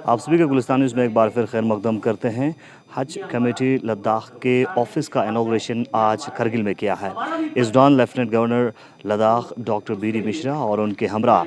आप सभी के गुलिस्तान न्यूज़ में एक बार फिर खैर मकदम करते हैं। हज कमेटी लद्दाख के ऑफिस का इनॉग्रेशन आज करगिल में किया है। इस दौरान lieutenant governor Ladakh doctor BD Mishra और उनके हमरा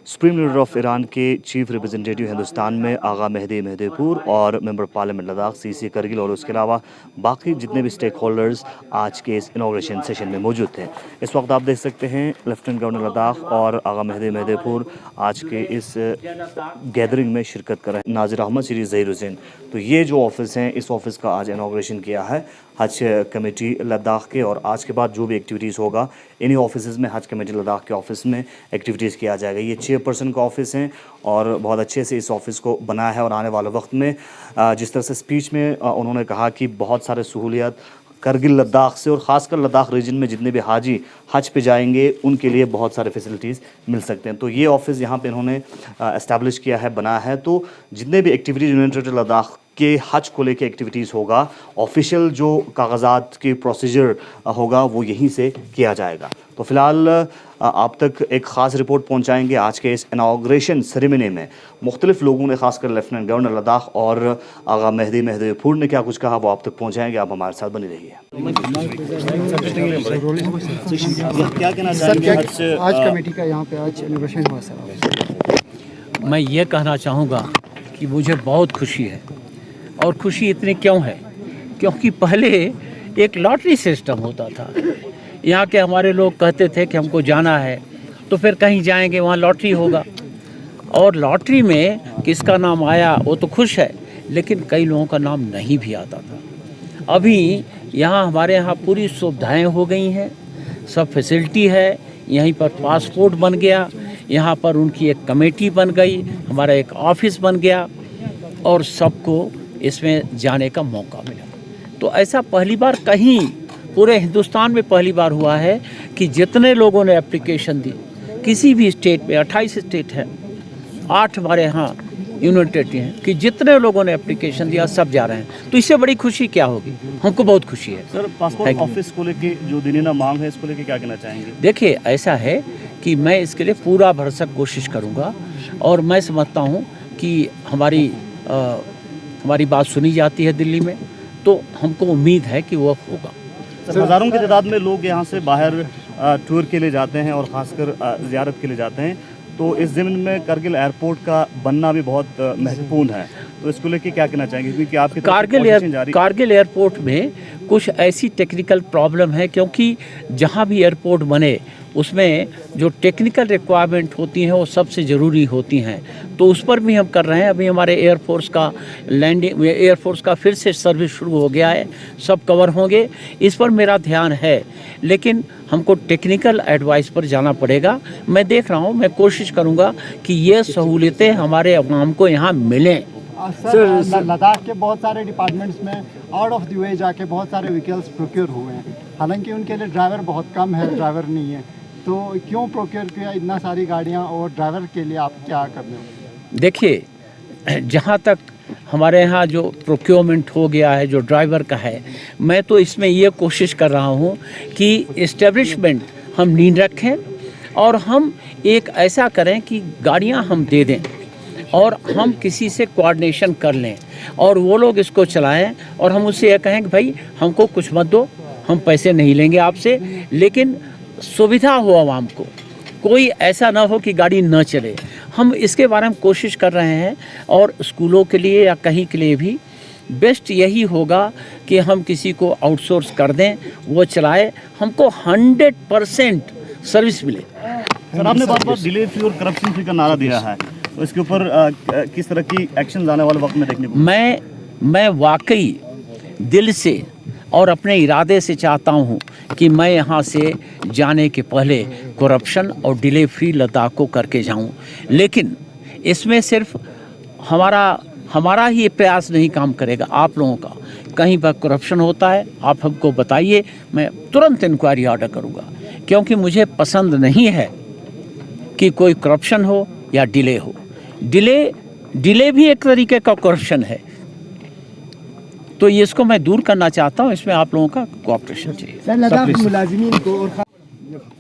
सुप्रीम लीडर ऑफ ईरान के चीफ रिप्रेजेंटेटिव हिंदुस्तान में आगा मेहदी मेहदीपुर और मेंबर पार्लियामेंट लद्दाख सीसी करगिल और उसके अलावा बाकी जितने भी स्टेक होल्डर्स आज के इस इनॉग्रेशन सेशन में मौजूद थे। इस वक्त आप देख सकते हैं लेफ्टिनेंट गवर्नर लद्दाख और आगा मेहदी मेहदीपुर आज के इस गैदरिंग में शिरकत कर रहे हैं। नाजिर अहमद श्री ज़हीर हुसैन, तो ये जो ऑफिस हैं इस ऑफिस का आज इनॉग्रेशन किया है हज कमेटी लद्दाख के, और आज के बाद जो भी एक्टिविटीज़ होगा इन्हीं ऑफिस में हज कमेटी लद्दाख के ऑफिस में एक्टिविटीज़ किया जाएगा। ये चेयरपर्सन का ऑफिस है और बहुत अच्छे से इस ऑफिस को बनाया है और आने वाले वक्त में जिस तरह से स्पीच में उन्होंने कहा कि बहुत सारे सहूलियत करगिल लद्दाख से और ख़ासकर लद्दाख रीजन में जितने भी हाजी हज पे जाएंगे उनके लिए बहुत सारे फैसिलिटीज़ मिल सकते हैं। तो ये ऑफिस यहाँ पे इन्होंने एस्टैब्लिश किया है, बनाया है। तो जितने भी एक्टिविटीज़ यूनियन टेरिटरी लद्दाख के हज को लेके एक्टिविटीज़ होगा, ऑफिशियल जो कागजात की प्रोसीजर होगा वो यहीं से किया जाएगा। तो फिलहाल आप तक एक ख़ास रिपोर्ट पहुंचाएंगे आज के इस इनॉग्रेशन सेरेमनी में। मुख्तलिफ लोगों ने खासकर लेफ्टिनेंट गवर्नर लद्दाख और आगा मेहदी मेहदीपुर ने क्या कुछ कहा वो आप तक पहुंचाएंगे। आप हमारे साथ बनी रहिए। क्या कहना चाहेंगे आज कमेटी का यहाँ पे आज इनॉग्रेशन हुआ सर? मैं ये कहना चाहूँगा कि मुझे बहुत खुशी है, और खुशी इतनी क्यों है क्योंकि पहले एक लॉटरी सिस्टम होता था। यहाँ के हमारे लोग कहते थे कि हमको जाना है तो फिर कहीं जाएंगे वहाँ लॉटरी होगा, और लॉटरी में किसका नाम आया वो तो खुश है, लेकिन कई लोगों का नाम नहीं भी आता था। अभी यहाँ हमारे यहाँ पूरी सुविधाएं हो गई हैं, सब फैसिलिटी है। यहीं पर पासपोर्ट बन गया, यहाँ पर उनकी एक कमेटी बन गई, हमारा एक ऑफिस बन गया और सबको इसमें जाने का मौका मिला। तो ऐसा पहली बार कहीं पूरे हिंदुस्तान में पहली बार हुआ है कि जितने लोगों ने एप्लीकेशन दी किसी भी स्टेट में, 28 स्टेट है, 8 हमारे यहाँ यूनियन टेरिटरी हैं, कि जितने लोगों ने एप्लीकेशन दिया सब जा रहे हैं। तो इससे बड़ी खुशी क्या होगी? हमको बहुत खुशी है। सर, पासपोर्ट ऑफिस को लेके जो दिनीना मांग है इसको लेके क्या कहना चाहेंगे? देखिए, ऐसा है कि मैं इसके लिए पूरा भरसक कोशिश करूँगा, और मैं समझता हूँ कि हमारी बात सुनी जाती है दिल्ली में, तो हमको उम्मीद है कि वो होगा। सर, हज़ारों की तादाद में लोग यहाँ से बाहर टूर के लिए जाते हैं और ख़ासकर ज़ियारत के लिए जाते हैं, तो इस ज़मीन में करगिल एयरपोर्ट का बनना भी बहुत महत्वपूर्ण है। तो इसको लेके क्या कहना चाहेंगे? क्योंकि आपकी कारगिल एयरपोर्ट में कुछ ऐसी टेक्निकल प्रॉब्लम है, क्योंकि जहाँ भी एयरपोर्ट बने उसमें जो टेक्निकल रिक्वायरमेंट होती हैं वो सबसे ज़रूरी होती हैं। तो उस पर भी हम कर रहे हैं। अभी हमारे एयरफोर्स का फिर से सर्विस शुरू हो गया है, सब कवर होंगे, इस पर मेरा ध्यान है। लेकिन हमको टेक्निकल एडवाइस पर जाना पड़ेगा। मैं देख रहा हूँ, मैं कोशिश करूँगा कि ये सहूलियतें हमारे अवाम को यहाँ मिलें। सर, लद्दाख के बहुत सारे डिपार्टमेंट्स में आउट ऑफ द वे जाके बहुत सारे व्हीकल्स प्रोक्योर हुए हैं, हालांकि उनके लिए ड्राइवर बहुत कम है, ड्राइवर नहीं है। तो क्यों प्रोक्योर किया इतना सारी गाड़ियाँ, और ड्राइवर के लिए आप क्या कर रहे हो? देखिए, जहाँ तक हमारे यहाँ जो प्रोक्योरमेंट हो गया है जो ड्राइवर का है, मैं तो इसमें ये कोशिश कर रहा हूँ कि इस्टेब्लिशमेंट हम नींद रखें और हम एक ऐसा करें कि गाड़ियाँ हम दे दें और हम किसी से कोऑर्डिनेशन कर लें और वो लोग इसको चलाएं, और हम उससे ये कहें कि भाई हमको कुछ मत दो, हम पैसे नहीं लेंगे आपसे, लेकिन सुविधा हो आवाम को, कोई ऐसा ना हो कि गाड़ी न चले। हम इसके बारे में कोशिश कर रहे हैं, और स्कूलों के लिए या कहीं के लिए भी बेस्ट यही होगा कि हम किसी को आउटसोर्स कर दें, वो चलाए, हमको 100% सर्विस मिले। सर, आपने बार-बार डिले फ्री और करप्शन फ्री का नारा दिया है, तो इसके ऊपर किस तरह की एक्शन आने वाले वक्त में देखने को? मैं वाकई दिल से और अपने इरादे से चाहता हूं कि मैं यहां से जाने के पहले करप्शन और डिले फ्री लद्दाख को करके जाऊं, लेकिन इसमें सिर्फ हमारा ही प्रयास नहीं काम करेगा, आप लोगों का। कहीं पर करप्शन होता है आप हमको बताइए, मैं तुरंत इंक्वायरी ऑर्डर करूंगा, क्योंकि मुझे पसंद नहीं है कि कोई करप्शन हो या डिले हो। डिले भी एक तरीके का करप्शन है, तो ये इसको मैं दूर करना चाहता हूँ। इसमें आप लोगों का कोऑपरेशन चाहिए। सर, लद्दाख मुलाजिमीन को और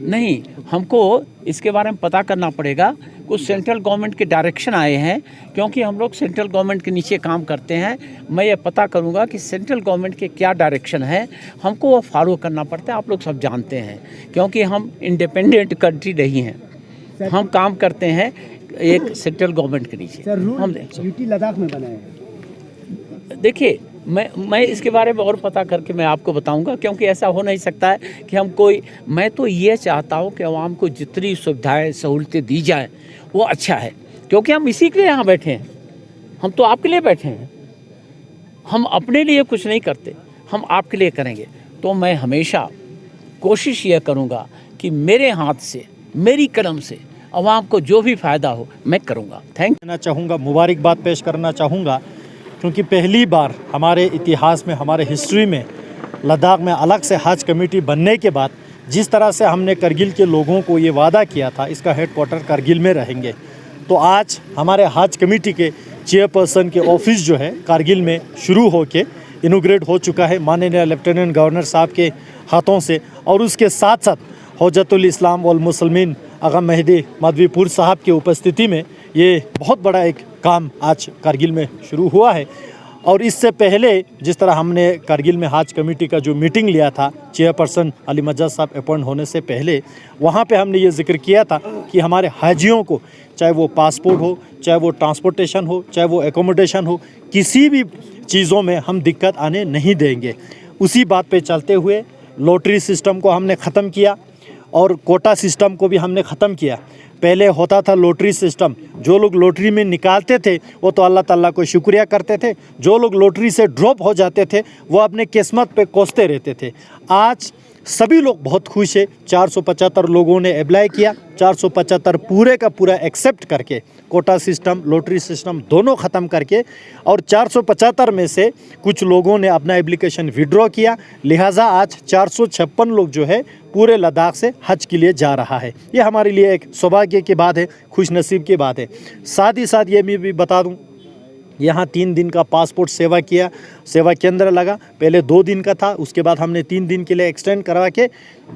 नहीं, हमको इसके बारे में पता करना पड़ेगा। कुछ सेंट्रल गवर्नमेंट के डायरेक्शन आए हैं, क्योंकि हम लोग सेंट्रल गवर्नमेंट के नीचे काम करते हैं। मैं ये पता करूंगा कि सेंट्रल गवर्नमेंट के क्या डायरेक्शन है, हमको वो फॉलो करना पड़ता है। आप लोग सब जानते हैं, क्योंकि हम इंडिपेंडेंट कंट्री नहीं हैं, हम काम करते हैं एक सेंट्रल गवर्नमेंट के नीचे। हम यूटी लद्दाख में बना है। देखिए, मैं इसके बारे में और पता करके मैं आपको बताऊंगा, क्योंकि ऐसा हो नहीं सकता है कि हम कोई, मैं तो ये चाहता हूं कि आवाम को जितनी सुविधाएं सहूलतें दी जाएं वो अच्छा है, क्योंकि हम इसी के लिए यहाँ बैठे हैं। हम तो आपके लिए बैठे हैं, हम अपने लिए कुछ नहीं करते, हम आपके लिए करेंगे। तो मैं हमेशा कोशिश ये करूँगा कि मेरे हाथ से, मेरी कलम से आवाम को जो भी फ़ायदा हो मैं करूँगा। देना चाहूँगा, मुबारकबाद पेश करना चाहूँगा, क्योंकि पहली बार हमारे इतिहास में, हमारे हिस्ट्री में लद्दाख में अलग से हज कमेटी बनने के बाद जिस तरह से हमने करगिल के लोगों को ये वादा किया था, इसका हेडक्वार्टर करगिल में रहेंगे। तो आज हमारे हज कमेटी के चेयरपर्सन के ऑफिस जो है कारगिल में शुरू होके इनोग्रेट हो चुका है माननीय लेफ्टिनेंट गवर्नर साहब के हाथों से, और उसके साथ साथ हजरतुल इस्लाम वल मुसलमीन आगा मेहदी मदवीपुर साहब की उपस्थिति में ये बहुत बड़ा एक काम आज कारगिल में शुरू हुआ है। और इससे पहले जिस तरह हमने कारगिल में हज कमेटी का जो मीटिंग लिया था, चेयरपर्सन अली मज्जाद साहब अपॉइंट होने से पहले, वहाँ पे हमने ये जिक्र किया था कि हमारे हाजियों को, चाहे वो पासपोर्ट हो, चाहे वो ट्रांसपोर्टेशन हो, चाहे वो एकोमोडेशन हो, किसी भी चीज़ों में हम दिक्कत आने नहीं देंगे। उसी बात पे चलते हुए लॉटरी सिस्टम को हमने ख़त्म किया और कोटा सिस्टम को भी हमने ख़त्म किया। पहले होता था लॉटरी सिस्टम, जो लोग लॉटरी में निकालते थे वो तो अल्लाह ताला को शुक्रिया करते थे, जो लोग लॉटरी से ड्रॉप हो जाते थे वो अपने किस्मत पे कोसते रहते थे। आज सभी लोग बहुत खुश है। 475 लोगों ने अप्लाई किया, 475 पूरे का पूरा एक्सेप्ट करके कोटा सिस्टम, लॉटरी सिस्टम दोनों ख़त्म करके, और 475 में से कुछ लोगों ने अपना एप्लीकेशन विड्रॉ किया। लिहाजा आज 456 लोग जो है पूरे लद्दाख से हज के लिए जा रहा है। ये हमारे लिए एक सौभाग्य की बात है, खुश नसीब की बात है। साथ ही साथ ये मैं भी बता दूं, यहाँ 3 दिन का पासपोर्ट सेवा केंद्र लगा। पहले 2 दिन का था, उसके बाद हमने 3 दिन के लिए एक्सटेंड करवा के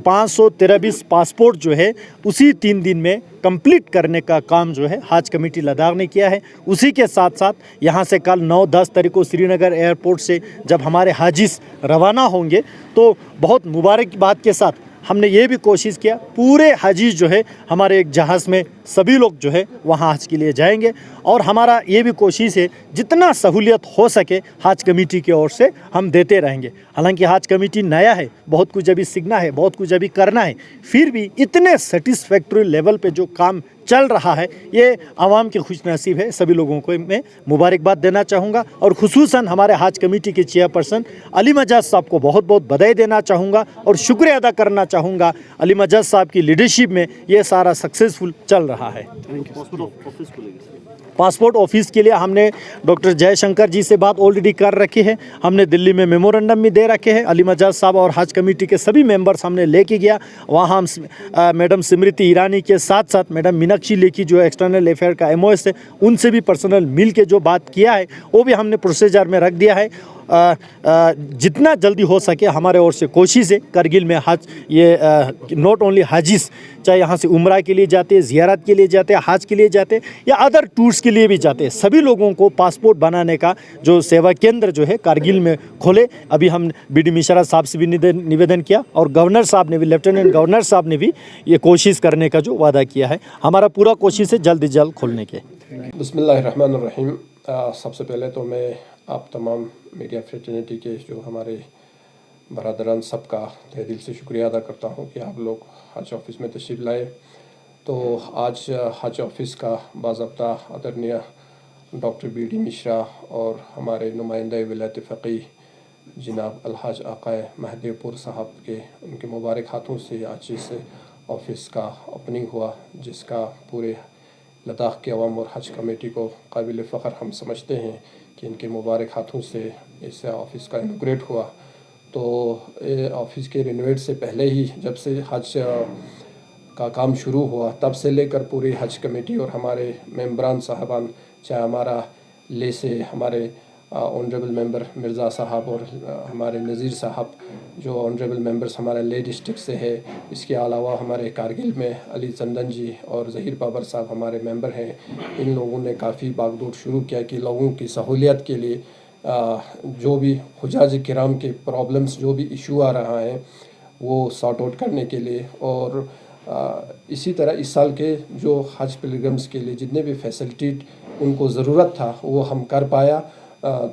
523 पासपोर्ट जो है उसी 3 दिन में कंप्लीट करने का काम जो है हज कमेटी लद्दाख ने किया है। उसी के साथ साथ यहाँ से कल 9-10 तारीख को श्रीनगर एयरपोर्ट से जब हमारे हाजिस रवाना होंगे तो बहुत मुबारक बात के साथ हमने ये भी कोशिश किया, पूरे हाजिज जो है हमारे एक जहाज़ में सभी लोग जो है वहाँ हज के लिए जाएंगे। और हमारा ये भी कोशिश है जितना सहूलियत हो सके हज कमेटी की ओर से हम देते रहेंगे। हालांकि हज कमेटी नया है, बहुत कुछ अभी सीखना है, बहुत कुछ अभी करना है, फिर भी इतने सेटिस्फैक्टरी लेवल पे जो काम चल रहा है ये आवाम की खुश नसीब है। सभी लोगों को मैं मुबारकबाद देना चाहूँगा और खुसूसन हमारे हज कमेटी के चेयरपर्सन अली मज्जाद साहब को बहुत बहुत बधाई देना चाहूँगा और शुक्रिया अदा करना चाहूँगा। अली मज्जाद साहब की लीडरशिप में ये सारा सक्सेसफुल चल रहा है। पासपोर्ट ऑफिस के लिए हमने डॉक्टर जयशंकर जी से बात ऑलरेडी कर रखी है। हमने दिल्ली में मेमोरेंडम भी दे रखे हैं। अली मज्जाद साहब और हज कमेटी के सभी मेंबर्स हमने लेके गया। वहाँ हम मैडम स्मृति ईरानी के साथ साथ मैडम मीनाक्षी लेखी जो एक्सटर्नल अफेयर का MOS है, उनसे भी पर्सनल मिल के जो बात किया है वो भी हमने प्रोसीजर में रख दिया है। जितना जल्दी हो सके हमारे ओर से कोशिश है करगिल में हज, ये नॉट ओनली हाजिस, चाहे यहाँ से उम्रा के लिए जाते हैं, ज़ियारत के लिए जाते हैं, हज के लिए जाते हैं या अदर टूर्स के लिए भी जाते हैं, सभी लोगों को पासपोर्ट बनाने का जो सेवा केंद्र जो है कारगिल में खोले। अभी हम BD मिश्रा साहब से भी निवेदन किया और गवर्नर साहब ने भी, लेफ्टिनेंट गवर्नर साहब ने भी ये कोशिश करने का जो वादा किया है। हमारा पूरा कोशिश है जल्द से जल्द खोलने के। बिस्मिल्लाहिर्रहमानिर्रहीम। सबसे पहले तो मैं आप तमाम मीडिया फ्रेटर्निटी के जो हमारे बरादरान सबका तहे दिल से शुक्रिया अदा करता हूँ कि आप लोग हज ऑफिस में तशरीफ़ लाए। तो आज हज ऑफिस का बाज़ाब्ता आदरणीय डॉक्टर BD मिश्रा और हमारे नुमाइंदा विलायत फ़क़ीह जनाब अलहाज आक़ाए महदीपुर साहब के उनके मुबारक हाथों से आज इस ऑफिस का ओपनिंग हुआ, जिसका पूरे लद्दाख के अवाम और हज कमेटी को काबिल फ़ख्र हम समझते हैं कि इनके मुबारक हाथों से इस ऑफ़िस का इनॉग्रेट हुआ। तो ऑफ़िस के रिनोवेट से पहले ही जब से हज का काम शुरू हुआ तब से लेकर पूरी हज कमेटी और हमारे मेंबरान साहबान, चाहे हमारा ले से हमारे ऑनरेबल मेंबर मिर्ज़ा साहब और हमारे नज़ीर साहब जो ऑनरेबल मेंबर्स हमारे ले डिस्ट्रिक्ट से है। इसके अलावा हमारे कारगिल में अली चंदन जी और ज़हीर बाबर साहब हमारे मेंबर हैं। इन लोगों ने काफ़ी बागडोर शुरू किया कि लोगों की सहूलियत के लिए जो भी हुजाज किराम के प्रॉब्लम्स जो भी इशू आ रहा है वो सॉर्ट आउट करने के लिए। और इसी तरह इस साल के जो हज पिलग्रिम्स के लिए जितने भी फैसिलिटी उनको ज़रूरत था वो हम कर पाया।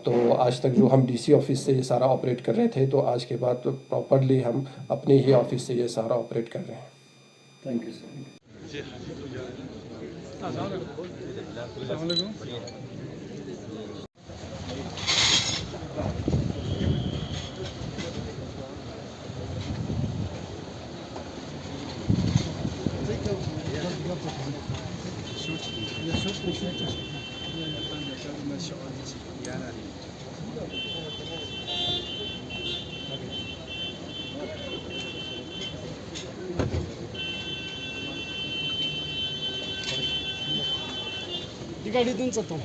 तो आज तक जो हम डीसी ऑफिस से ये सारा ऑपरेट कर रहे थे, तो आज के बाद तो प्रॉपरली हम अपने ही ऑफिस से ये सारा ऑपरेट कर रहे हैं। Thank you sir. गाड़ी देऊन जातो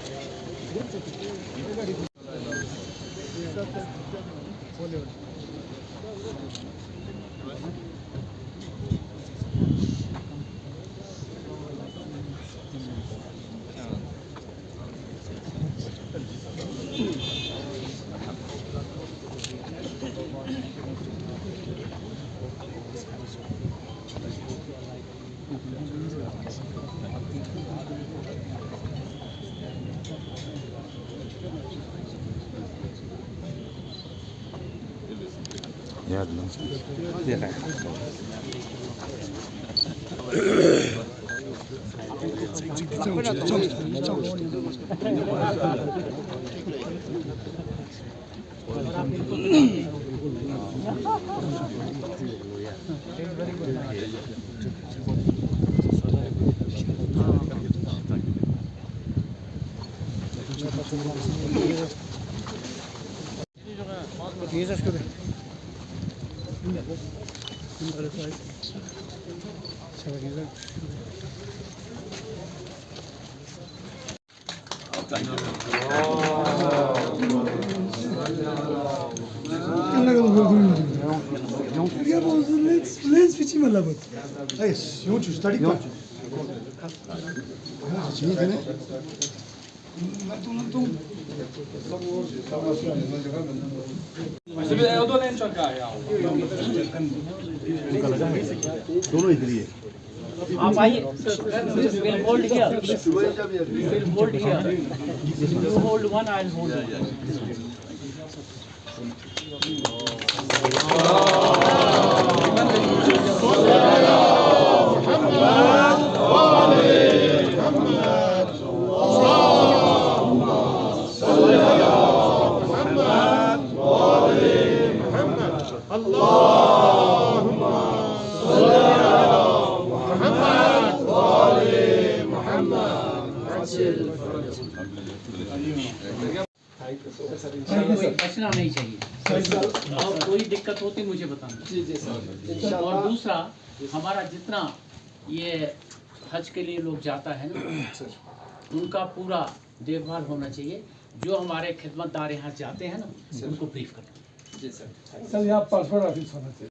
आप आइए, we'll hold here. We'll hold here. You hold one, I'll hold one. कोई बचना नहीं चाहिए और कोई दिक्कत होती मुझे बताना। जी जी सर। और दूसरा, हमारा जितना ये हज के लिए लोग जाता है ना, उनका पूरा देखभाल होना चाहिए। जो हमारे खिदमतदार यहाँ जाते हैं ना, उनको ब्रीफ करना। जी सर। सर यहाँ पासपोर्ट ऑफिस होना चाहिए।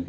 MP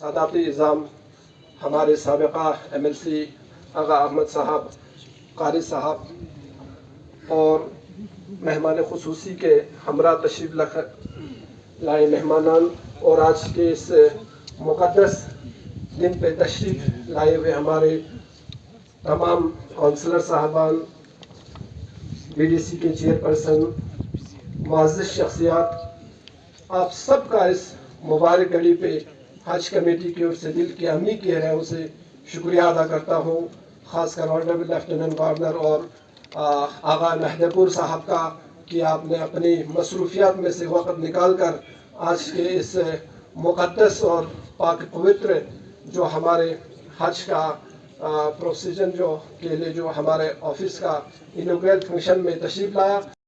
सादात इज़ाम हमारे साबिक़ा MLC आगा अहमद साहब, कारी साहब और मेहमान खुसूसी के हमरा तशरीफ़ लाए मेहमानान और आज के इस मुक़द्दस दिन पे तशरीफ़ लाए हुए हमारे तमाम काउंसलर साहबान, BDC के चेयरपर्सन, मुअज़्ज़ज़ शख्सियात, आप सबका इस मुबारक घड़ी पे हज कमेटी की ओर से दिल की अम्मी की गहराइयों से शुक्रिया अदा करता हूँ। ख़ासकर ऑनरेबल लेफ्टिनेंट गवर्नर और आगा महदपुर साहब का कि आपने अपनी मसरूफियात में से वक़्त निकाल कर आज के इस मुक़द्दस और पाक पवित्र जो हमारे हज का प्रोसीजन जो के लिए जो हमारे ऑफिस का इनॉग्रेल फंक्शन में तशरीफ लाया।